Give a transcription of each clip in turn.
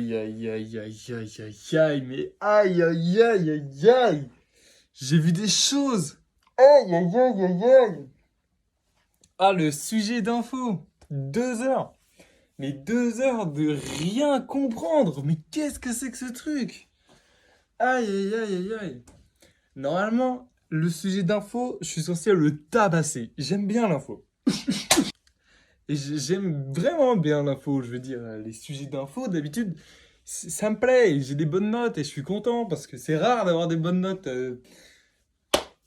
Aïe, aïe, aïe, aïe, aïe, aïe, aïe, mais aïe, aïe, aïe, aïe, aïe. J'ai vu des choses. Aïe, aïe, aïe, aïe, aïe. Ah, le sujet d'info. 2 heures. Mais 2 heures de rien comprendre. Mais qu'est-ce que c'est que ce truc? Aïe, aïe, aïe, aïe, aïe. Normalement, le sujet d'info, je suis censé le tabasser. J'aime bien l'info. Et j'aime vraiment bien l'info, je veux dire, les sujets d'info, d'habitude, ça me plaît, j'ai des bonnes notes et je suis content parce que c'est rare d'avoir des bonnes notes.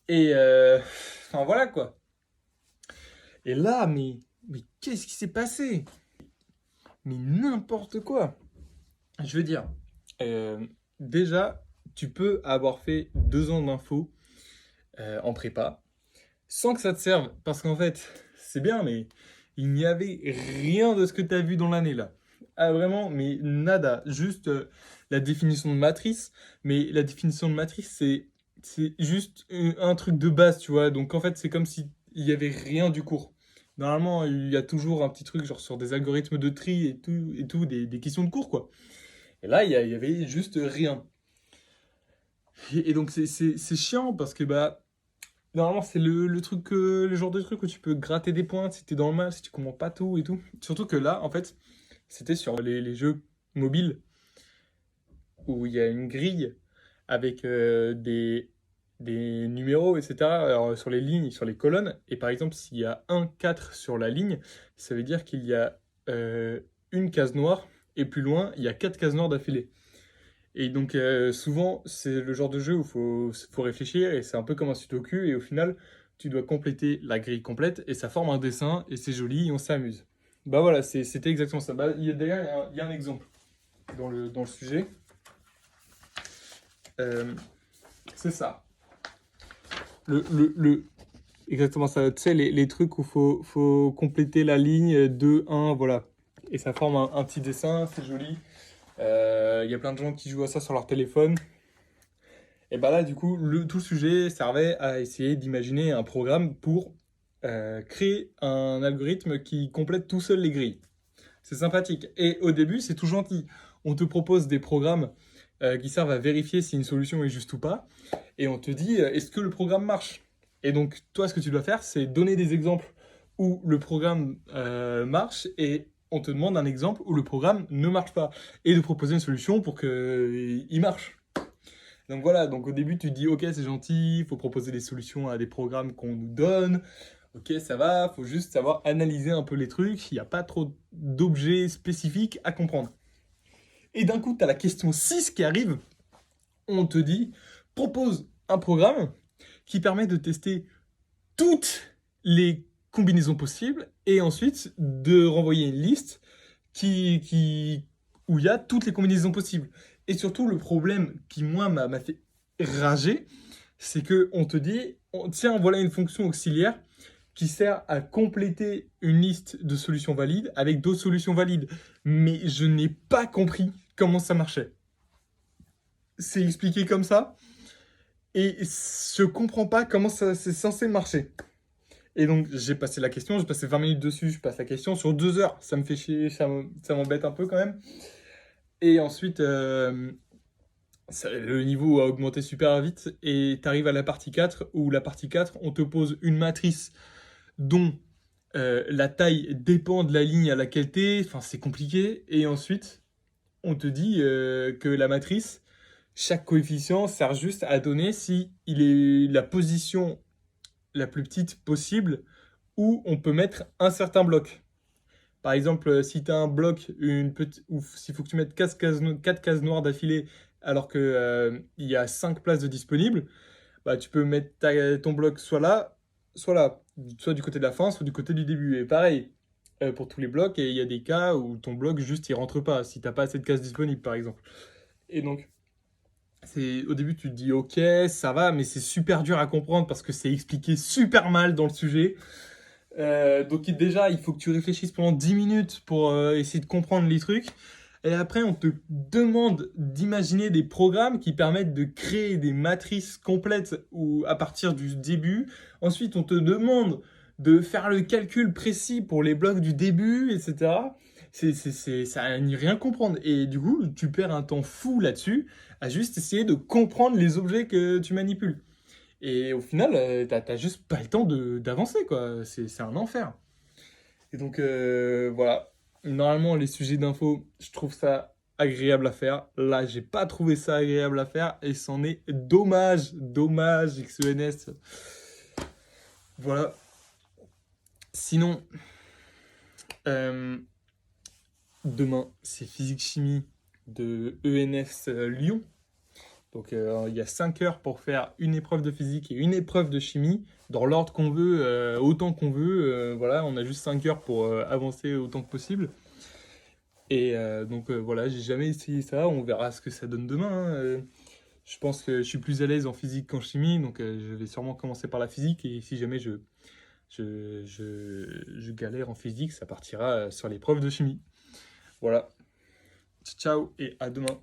Enfin voilà quoi. Et là, mais qu'est-ce qui s'est passé? Mais n'importe quoi. Je veux dire, euh, déjà, tu peux avoir fait 2 ans d'info en prépa sans que ça te serve parce qu'en fait, c'est bien, mais il n'y avait rien de ce que tu as vu dans l'année là. Ah vraiment, mais nada. Juste la définition de matrice. Mais la définition de matrice, c'est juste un truc de base, tu vois. Donc en fait, c'est comme si il y avait rien du cours. Normalement, il y a toujours un petit truc genre sur des algorithmes de tri et tout des questions de cours, quoi. Et là, il y avait juste rien. Et donc c'est chiant parce que bah normalement, c'est le truc, le genre de truc où tu peux gratter des points si t'es dans le mal, si tu comprends pas tout et tout. Surtout que là, en fait, c'était sur les jeux mobiles où il y a une grille avec des numéros, etc. Alors, sur les lignes, sur les colonnes. Et par exemple, s'il y a un 4 sur la ligne, ça veut dire qu'il y a une case noire et plus loin, il y a 4 cases noires d'affilée. Et donc, souvent, c'est le genre de jeu où faut réfléchir et c'est un peu comme un sudoku. Et au final, tu dois compléter la grille complète et ça forme un dessin et c'est joli et on s'amuse. Bah voilà, c'était exactement ça. Bah, d'ailleurs, il y a un exemple dans le sujet. Euh, c'est ça. Exactement ça. Tu sais, les trucs où faut compléter la ligne 2 1 voilà. Et ça forme un petit dessin, c'est joli. Il y a plein de gens qui jouent à ça sur leur téléphone. Et bah là, du coup, tout le sujet servait à essayer d'imaginer un programme pour créer un algorithme qui complète tout seul les grilles. C'est sympathique. Et au début, c'est tout gentil. On te propose des programmes qui servent à vérifier si une solution est juste ou pas. Et on te dit, est-ce que le programme marche? Et donc, toi, ce que tu dois faire, c'est donner des exemples où le programme marche et on te demande un exemple où le programme ne marche pas. Et de proposer une solution pour qu'il marche. Donc voilà, donc au début tu te dis ok c'est gentil, il faut proposer des solutions à des programmes qu'on nous donne, ok ça va, faut juste savoir analyser un peu les trucs, il n'y a pas trop d'objets spécifiques à comprendre. Et d'un coup tu as la question 6 qui arrive, on te dit propose un programme qui permet de tester toutes les combinaisons possibles et ensuite de renvoyer une liste où il y a toutes les combinaisons possibles. Et surtout, le problème qui, moi, m'a fait rager, c'est que on te dit, tiens, voilà une fonction auxiliaire qui sert à compléter une liste de solutions valides avec d'autres solutions valides. Mais je n'ai pas compris comment ça marchait. C'est expliqué comme ça, et je comprends pas comment ça c'est censé marcher. Et donc, j'ai passé la question, j'ai passé 20 minutes dessus, je passe la question sur 2 heures. Ça me fait chier, ça m'embête un peu quand même. Et ensuite, le niveau a augmenté super vite et tu arrives à la partie 4 où la partie 4, on te pose une matrice dont la taille dépend de la ligne à laquelle tu es. Enfin, c'est compliqué. Et ensuite, on te dit que la matrice, chaque coefficient sert juste à donner si il est la position la plus petite possible où on peut mettre un certain bloc. Par exemple, si tu as un bloc, ou s'il faut que tu mettes 4 cases noires d'affilée alors qu'il y a 5 places de disponibles, bah, tu peux mettre ton bloc soit là, soit du côté de la fin, soit du côté du début. Et pareil, pour tous les blocs, et il y a des cas où ton bloc juste il rentre pas, si t'as pas assez de cases disponibles par exemple. Et donc, au début tu te dis ok, ça va, mais c'est super dur à comprendre parce que c'est expliqué super mal dans le sujet. Donc déjà, il faut que tu réfléchisses pendant 10 minutes pour essayer de comprendre les trucs. Et après, on te demande d'imaginer des programmes qui permettent de créer des matrices complètes ou à partir du début. Ensuite, on te demande de faire le calcul précis pour les blocs du début, etc. ça à n'y rien comprendre. Et du coup, tu perds un temps fou là-dessus, à juste essayer de comprendre les objets que tu manipules. Et au final, t'as juste pas le temps d'avancer, quoi. C'est un enfer. Et donc, voilà. Normalement, les sujets d'info, je trouve ça agréable à faire. Là, j'ai pas trouvé ça agréable à faire et c'en est dommage. Dommage, XENS. Voilà. Sinon, euh, demain, c'est physique-chimie de ENS Lyon. Donc, il y a 5 heures pour faire une épreuve de physique et une épreuve de chimie, dans l'ordre qu'on veut, autant qu'on veut. Voilà, on a juste 5 heures pour avancer autant que possible. Et donc, voilà, j'ai jamais essayé ça. On verra ce que ça donne demain, hein. Je pense que je suis plus à l'aise en physique qu'en chimie, donc je vais sûrement commencer par la physique. Et si jamais je galère en physique, ça partira sur l'épreuve de chimie. Voilà. Ciao et à demain.